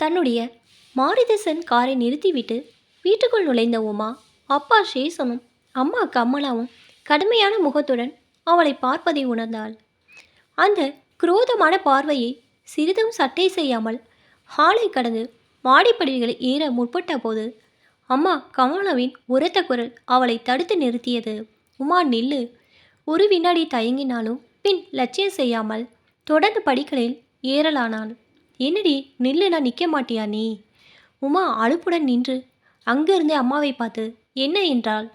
தன்னுடைய மாருதிசன் காரை நிறுத்திவிட்டு வீட்டுக்குள் நுழைந்த உமா, அப்பா சேசனும் அம்மா கமலாவும் கடுமையான முகத்துடன் அவளை பார்ப்பதை உணர்ந்தாள். அந்த குரோதமான பார்வையை சிறிதும் சட்டை செய்யாமல் ஹாலை கடந்து மாடிப்படிகளை ஏற முற்பட்ட போது அம்மா கமலாவின் உரத்த குரல் அவளை தடுத்து நிறுத்தியது. உமா, நில்லு! ஒரு வினாடி தயங்கினாலும் பின் லட்சியம் செய்யாமல் தொடர்ந்து படிகளில் ஏறலானாள். என்னடி, நில்லுனா நிற்க மாட்டியா நீ? உமா அலுப்புடன் நின்று அங்கிருந்தே அம்மாவை பார்த்து என்ன என்றாள்.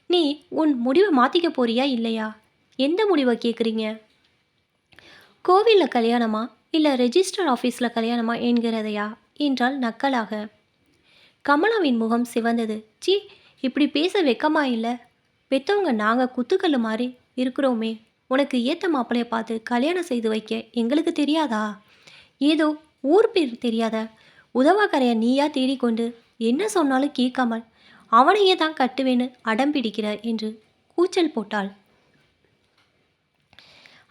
நீ உன் முடிவை மாற்றிக்க போறியா இல்லையா? எந்த முடிவை கேட்குறீங்க? கோவிலில் கல்யாணமா இல்லை ரெஜிஸ்டர் ஆஃபீஸில் கல்யாணமா என்கிறதையா என்றாள் நக்கலாக. கமலாவின் முகம் சிவந்தது. சி, இப்படி பேச வெக்கமா இல்லை? பெற்றவங்க நாங்கள் குத்துக்கல் மாதிரி இருக்கிறோமே, உனக்கு ஏற்ற மாப்பிள்ளையை பார்த்து கல்யாணம் செய்து வைக்க எங்களுக்கு தெரியாதா? ஏதோ ஊர் பேர் தெரியாத உதவாக்கரையை நீயா தேடிக்கொண்டு என்ன சொன்னாலும் கேட்காமல் அவனையே தான் கட்டுவேன்னு அடம் பிடிக்கிற என்று கூச்சல் போட்டாள்.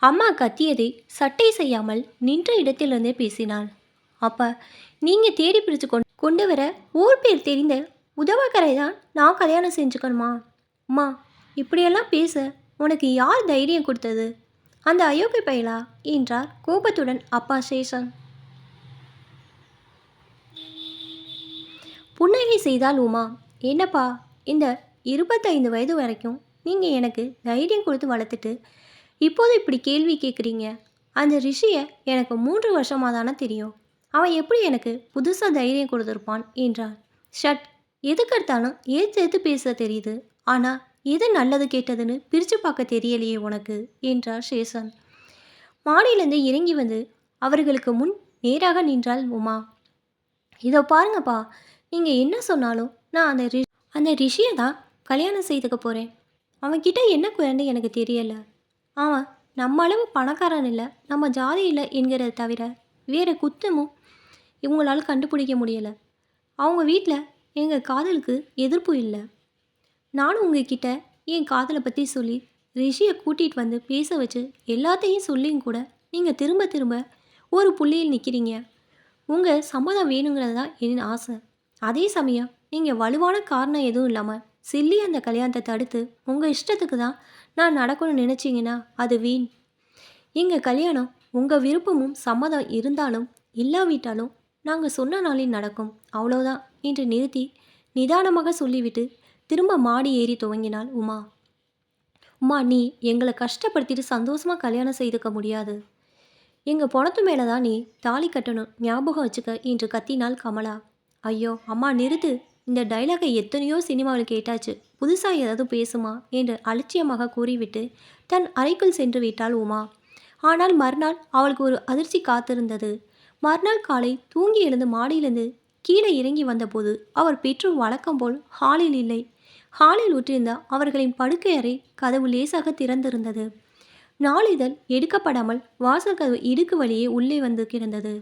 அம்மா கத்தியதை சட்டை செய்யாமல் நின்ற இடத்திலிருந்தே பேசினாள். அப்போ நீங்கள் தேடி பிடிச்சு கொண்டு வர ஊர் பேர் தெரிந்த உதவாக்கரை தான் நான் கல்யாணம் செஞ்சுக்கணுமா? அம்மா, இப்படியெல்லாம் பேச உனக்கு யார் தைரியம் கொடுத்தது? அந்த அயோக்கிய பயலா என்றார் கோபத்துடன் அப்பா சேஷன். புன்னகை செய்தால் உமா. என்னப்பா, இந்த 25 வயது வரைக்கும் நீங்கள் எனக்கு தைரியம் கொடுத்து வளர்த்துட்டு இப்போது இப்படி கேள்வி கேட்குறீங்க? அந்த ரிஷியை எனக்கு 3 வருஷமாக தானே தெரியும். அவன் எப்படி எனக்கு புதுசாக தைரியம் கொடுத்துருப்பான் என்றான். ஷட்! எதுக்கெடுத்தாலும் ஏற்று பேச தெரியுது, ஆனால் எது நல்லது கேட்டதுன்னு பிரித்து பார்க்க தெரியலையே உனக்கு என்றார் சேஷன். மாடியிலேருந்து இறங்கி வந்து அவர்களுக்கு முன் நேராக நின்றாள் உமா. இதோ பாருங்கப்பா, நீங்கள் என்ன சொன்னாலும் நான் அந்த ரிஷியை தான் கல்யாணம் செய்துக்க போகிறேன். அவன்கிட்ட என்ன குழந்தை எனக்கு தெரியலை. அவன் நம்ம அளவு பணக்காரன் இல்லை, நம்ம ஜாதி இல்லை என்கிறத தவிர வேறு குத்தமும் இவங்களால் கண்டுபிடிக்க முடியலை. அவங்க வீட்டில் எங்கள் காதலுக்கு எதிர்ப்பு இல்லை. நானும் உங்ககிட்ட என் காதலை பற்றி சொல்லி ரிஷியை கூட்டிகிட்டு வந்து பேச வச்சு எல்லாத்தையும் சொல்லியும் கூட நீங்கள் திரும்ப திரும்ப ஒரு புள்ளியில் நிற்கிறீங்க. உங்கள் சம்மதம் வேணுங்கிறது தான் என் ஆசை. அதே சமயம் நீங்கள் வலுவான காரணம் எதுவும் இல்லாமல் சில்லி அந்த கல்யாணத்தை தடுத்து உங்கள் இஷ்டத்துக்கு தான் நான் நடக்கணும்னு நினச்சிங்கன்னா அது வீண். எங்கள் கல்யாணம் உங்கள் விருப்பமும் சம்மதம் இருந்தாலும் இல்லாவிட்டாலும் நாங்கள் சொன்ன நாளில் நடக்கும், அவ்வளோதான் என்று நிறுத்தி நிதானமாக சொல்லிவிட்டு திரும்ப மாடி ஏறி துவங்கினாள் உமா. உமா, நீ எங்களை கஷ்டப்படுத்திட்டு சந்தோஷமாக கல்யாணம் செய்துக்க முடியாது. எங்கள் பணத்து மேலே தான் நீ தாலி கட்டணும், ஞாபகம் வச்சுக்க என்று கத்தினாள் கமலா. ஐயோ அம்மா, நிறுத்து! இந்த டைலாகை எத்தனையோ சினிமாவில் கேட்டாச்சு, புதுசாக ஏதாவது பேசுமா என்று அலட்சியமாக கூறிவிட்டு தன் அறைக்குள் சென்று விட்டாள் உமா. ஆனால் மறுநாள் அவளுக்கு ஒரு அதிர்ச்சி காத்திருந்தது. மறுநாள் காலை தூங்கி எழுந்து மாடியிலிருந்து கீழே இறங்கி வந்தபோது அவர் பெற்றோர் வழக்கம் போல் ஹாலில் இல்லை. ஹாலில் உற்றிருந்த அவர்களின் படுக்கை அறை கதவு லேசாக திறந்திருந்தது. நாளிதழ் எடுக்கப்படாமல் வாசல் கதவு இடுக்கு வழியே உள்ளே வந்து கிடந்தது.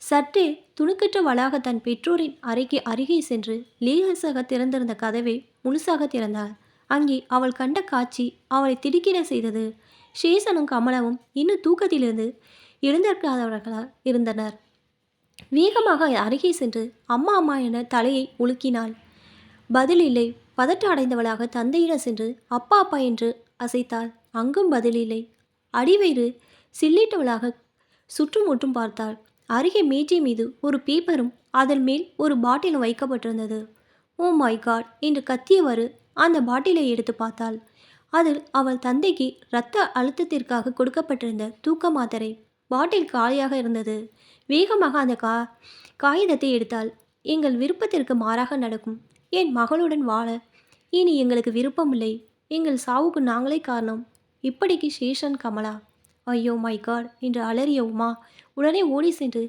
சற்றே துணுக்கற்றவளாக தன் பெற்றோரின் அறைக்கு அருகே சென்று லேசாக திறந்திருந்த கதவை முழுசாக திறந்தாள். அங்கே அவள் கண்ட காட்சி அவளை திடுக்கிட செய்தது. சேசனும் கமலாவும் இன்னும் தூக்கத்திலிருந்து எழுந்திருக்காதவர்களாக இருந்தனர். வேகமாக அருகே சென்று அம்மா அம்மா என தலையை உலுக்கினாள். பதில் இல்லை. பதற்ற அடைந்தவளாக தந்தையிடம் சென்று அப்பா அப்பா என்று அசைத்தாள். அங்கும் பதில் இல்லை. அடிவயிறு சில்லிட்டவளாக சுற்றுமுற்றும் பார்த்தாள். அருகே மேஜை மீது ஒரு பேப்பரும் அதன் மேல் ஒரு பாட்டிலும் வைக்கப்பட்டிருந்தது. ஓ மை காட் என்று கத்தியவாறு அந்த பாட்டிலை எடுத்து பார்த்தாள். அதில் அவள் தந்தைக்கு இரத்த அழுத்தத்திற்காக கொடுக்கப்பட்டிருந்த தூக்க மாத்திரை. பாட்டில் காலியாக இருந்தது. வேகமாக அந்த காகிதத்தை எடுத்தாள். எங்கள் விருப்பத்திற்கு மாறாக நடக்கும். என் மகளுடன் வாழ இனி எங்களுக்கு விருப்பமில்லை. எங்கள் சாவுக்கு நாங்களே காரணம். இப்படிக்கு சேஷன் கமலா. ஐயோ மை காட் என்று அலறிய உமா உடனே ஓடி சென்று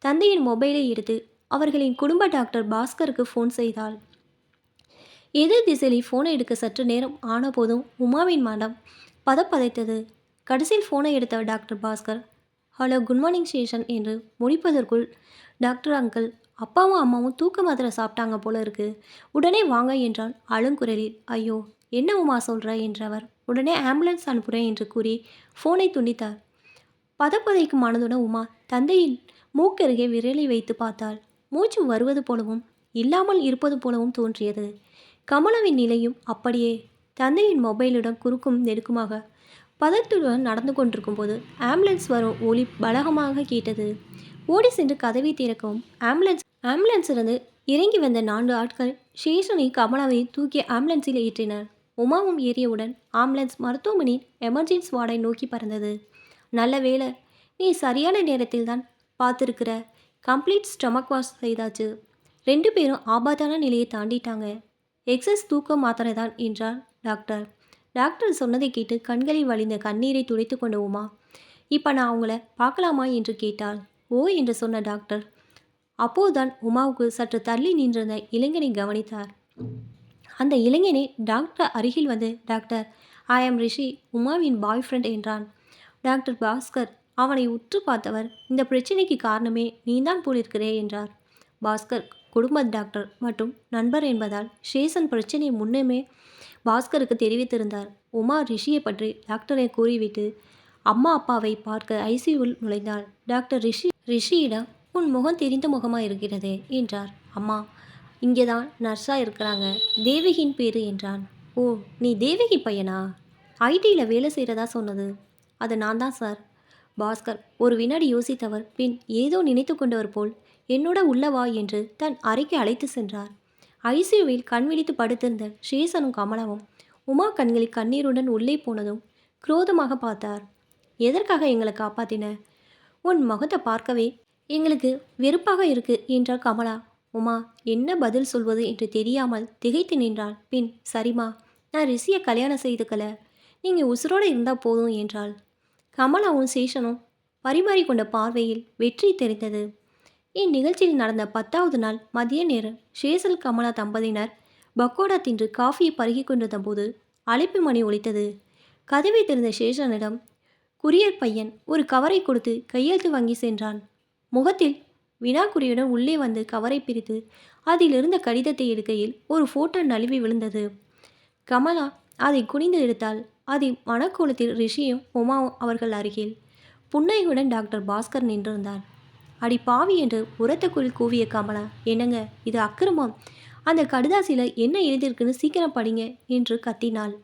தந்தையின் மொபைலை எடுத்து அவர்களின் குடும்ப டாக்டர் பாஸ்கருக்கு ஃபோன் செய்தாள். எதிர் திசையில் ஃபோனை எடுக்க சற்று நேரம் ஆன போதும் உமாவின் மனம் பதப்பதைத்தது. கடைசியில் ஃபோனை எடுத்த doctor Bhaskar, hello good morning Seshan என்று முடிப்பதற்குள், டாக்டர் அங்கிள், அப்பாவும் அம்மாவும் தூக்க மாத்திரை சாப்பிட்டாங்க போல இருக்கு, உடனே வாங்க என்றால் அழுங்குரலில். ஐயோ என்ன உமா சொல்கிற என்றவர் உடனே ஆம்புலன்ஸ் அனுப்புகிறேன் என்று கூறி ஃபோனை துண்டித்தார். பதப்பதைக்கும் மனதுடன் உமா தந்தையின் மூக்கருகே விரலை வைத்து பார்த்தாள். மூச்சு வருவது போலவும் இல்லாமல் இருப்பது போலவும் தோன்றியது. கமலாவின் நிலையும் அப்படியே. தந்தையின் மொபைலுடன் குறுக்கும் நெருக்குமாக பதத்துடன் நடந்து கொண்டிருக்கும் போது ஆம்புலன்ஸ் வரும் ஒலி பலகமாக கேட்டது. ஓடி சென்று கதவை திறக்கவும் ஆம்புலன்ஸ் இருந்து இறங்கி வந்த 4 ஆட்கள் சேஷனை கமலாவை தூக்கி ஆம்புலன்ஸில் ஏற்றினர். உமாவும் ஏறியவுடன் ஆம்புலன்ஸ் மருத்துவமனையின் எமர்ஜென்சி வார்டை நோக்கி பறந்தது. நல்ல வேளை, நீ சரியான நேரத்தில் தான் பார்த்துருக்கிற. கம்ப்ளீட் ஸ்டொமக் வாஷ் செய்தாச்சு. 2 பேரும் ஆபத்தான நிலையை தாண்டிட்டாங்க. எக்ஸஸ் தூக்க மாத்திரை தான் என்றார் டாக்டர். டாக்டர் சொன்னதை கேட்டு கண்களில் வழிந்த கண்ணீரை துடைத்து கொண்ட உமா, இப்போ நான் அவங்கள பார்க்கலாமா என்று கேட்டாள். ஓ என்று சொன்ன டாக்டர். அப்போதுதான் உமாவுக்கு சற்று தள்ளி நின்றிருந்த இளைஞனை கவனித்தார். அந்த இளைஞனை டாக்டர் அருகில் வந்து, டாக்டர், ஐ ஆம் ரிஷி, உமாவின் பாய் ஃப்ரெண்ட் என்றான். டாக்டர் பாஸ்கர் அவனை உற்று பார்த்தவர், இந்த பிரச்சனைக்கு காரணமே நீதான் போலிருக்கிறே என்றார். பாஸ்கர் குடும்ப டாக்டர் மற்றும் நண்பர் என்பதால் சேஷன் பிரச்சனையை முன்னமே பாஸ்கருக்கு தெரிவித்திருந்தார். உமா ரிஷியை பற்றி டாக்டரை கூறிவிட்டு அம்மா அப்பாவை பார்க்க ஐசியூவில் நுழைந்தாள். டாக்டர் ரிஷியிடம், உன் முகம் தெரிந்த முகமாக இருக்கிறதே என்றார். அம்மா இங்கே தான் நர்ஸாக இருக்கிறாங்க, தேவகியின் பேர் என்றான். ஓ, நீ தேவகி பையனா? ஐடியில் வேலை செய்கிறதா சொன்னது அது நான் தான் சார். பாஸ்கர் ஒரு வினாடி யோசித்தவர் பின் ஏதோ நினைத்து கொண்டவர் போல், என்னோட உள்ளவா என்று தன் அறைக்கு அழைத்து சென்றார். ஐசியூவில் கண் விழித்து படுத்திருந்த சேஷனும் கமலாவும் உமா கண்களில் கண்ணீருடன் உள்ளே போனதும் குரோதமாக பார்த்தார். எதற்காக எங்களை காப்பாத்தின? உன் முகத்தை பார்க்கவே எங்களுக்கு வெறுப்பாக இருக்கு என்றார் கமலா. உமா என்ன பதில் சொல்வது என்று தெரியாமல் திகைத்து நின்றாள். பின், சரிம்மா, நான் ரிஷியை கல்யாணம் செய்துக்கல, நீங்கள் உசுரோடு இருந்தால் போதும் என்றாள். கமலாவும் சேஷனும் பரிமாறிக்கொண்ட பார்வையில் வெற்றி தெரிந்தது. இந்நிகழ்ச்சியில் நடந்த 10வது நாள் மதிய நேரம் சேஷல் கமலா தம்பதியினர் பக்கோடா தின்று காஃபியை பருகி கொண்டிருந்த போது அழைப்பு மணி ஒலித்தது. கதவை திறந்த சேஷனிடம் குரியர் பையன் ஒரு கவரை கொடுத்து கையெழுத்து வாங்கி சென்றான். முகத்தில் வினாக்குறியுடன் உள்ளே வந்து கவரை பிரித்து அதிலிருந்த கடிதத்தை எடுக்கையில் ஒரு ஃபோட்டோ நழுவி விழுந்தது. கமலா அதை குனிந்து எடுத்தாள். அதில் மனக்கோலத்தில் ரிஷியும் உமாவும் அவர்கள் அருகில். புன்னகையுடன் டாக்டர் பாஸ்கர் நின்றிருந்தார். அடி பாவி என்று உரத்த குரல் கூவிய கமலா, என்னங்க இது அக்கிரமம், அந்த கடிதாசில என்ன எழுதியிருக்குன்னு சீக்கிரம் படிங்க என்று கத்தினாள்.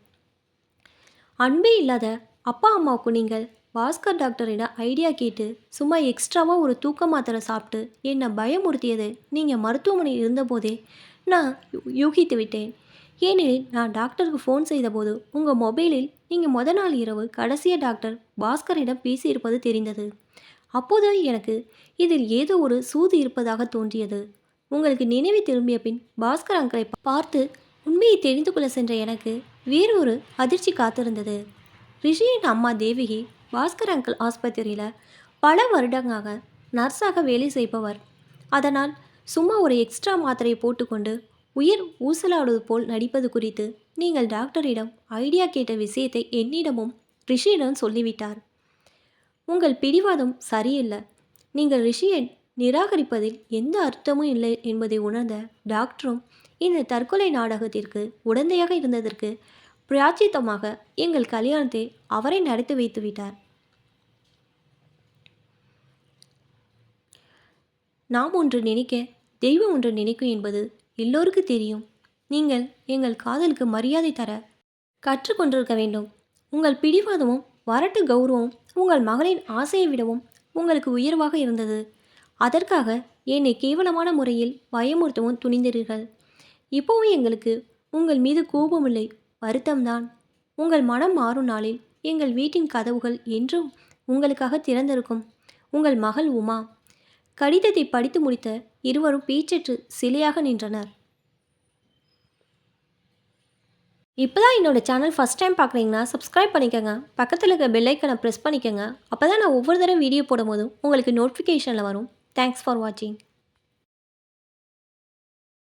அன்பே இல்லாத அப்பா அம்மாவுக்கு நீங்கள் பாஸ்கர் டாக்டரிடம் ஐடியா கேட்டு சும்மா எக்ஸ்ட்ராவாக ஒரு தூக்க மாத்திரை சாப்பிட்டு என்னை பயமுறுத்தியது நீங்கள் மருத்துவமனையில் இருந்தபோதே நான் யூகித்து விட்டேன். ஏனெனில் நான் டாக்டருக்கு ஃபோன் செய்தபோது உங்கள் மொபைலில் நீங்கள் நாள் இரவு கடைசியாக டாக்டர் பாஸ்கரிடம் பேசியிருப்பது தெரிந்தது. அப்போது எனக்கு இதில் ஏதோ ஒரு சூது இருப்பதாக தோன்றியது. உங்களுக்கு நினைவு திரும்பிய பின் பாஸ்கர் அங்களை பார்த்து உண்மையை தெரிந்து கொள்ள சென்ற எனக்கு வேறொரு அதிர்ச்சி காத்திருந்தது. ரிஷியின் அம்மா தேவகி பாஸ்கர் அங்கிள் ஆஸ்பத்திரியில் பல வருடங்களாக நர்ஸாக வேலை செய்பவர். அதனால் சும்மா ஒரு எக்ஸ்ட்ரா மாத்திரையை போட்டுக்கொண்டு உயிர் ஊசலாடுவது போல் நடிப்பது குறித்து நீங்கள் டாக்டரிடம் ஐடியா கேட்ட விஷயத்தை என்னிடமும் ரிஷியிடம் சொல்லிவிட்டார். உங்கள் பிடிவாதம் சரியில்லை. நீங்கள் ரிஷியை நிராகரிப்பதில் எந்த அர்த்தமும் இல்லை என்பதை உணர்ந்த டாக்டரும் இந்த தற்கொலை நாடகத்திற்கு உடந்தையாக இருந்ததற்கு பிராச்சித்தமாக எங்கள் கல்யாணத்தை அவரை நடத்தி வைத்து விட்டார். நாம் ஒன்று நினைக்க தெய்வம் ஒன்று நினைக்கும் என்பது எல்லோருக்கும் தெரியும். நீங்கள் எங்கள் காதலுக்கு மரியாதை தர கற்றுக்கொண்டிருக்க வேண்டும். உங்கள் பிடிவாதமும் வரட்டு கௌரவம் உங்கள் மகளின் ஆசையை விடவும் உங்களுக்கு உயர்வாக இருந்தது. அதற்காக என்னை கேவலமான முறையில் பயமுறுத்தவும் துணிந்தீர்கள். இப்போவும் எங்களுக்கு உங்கள் மீது கோபமில்லை, வருத்தம்தான். உங்கள் மனம் மாறும் நாளில் எங்கள் வீட்டின் கதவுகள் என்றும் உங்களுக்காக திறந்திருக்கும். உங்கள் மகள் உமா. கடிதத்தை படித்து முடித்த இருவரும் பேச்சற்று சிலையாக நின்றனர். இப்போ தான் என்னோட சேனல் ஃபஸ்ட் டைம் பார்க்குறீங்கன்னா சப்ஸ்கிரைப் பண்ணிக்கோங்க. பக்கத்தில் இருக்க பெல் ஐக்கனை ப்ரெஸ் பண்ணிக்கோங்க. அப்போ தான் நான் ஒவ்வொரு தடவை வீடியோ போடும் போதும் உங்களுக்கு நோட்டிஃபிகேஷனில் வரும். தேங்க்ஸ் ஃபார் வாட்சிங்.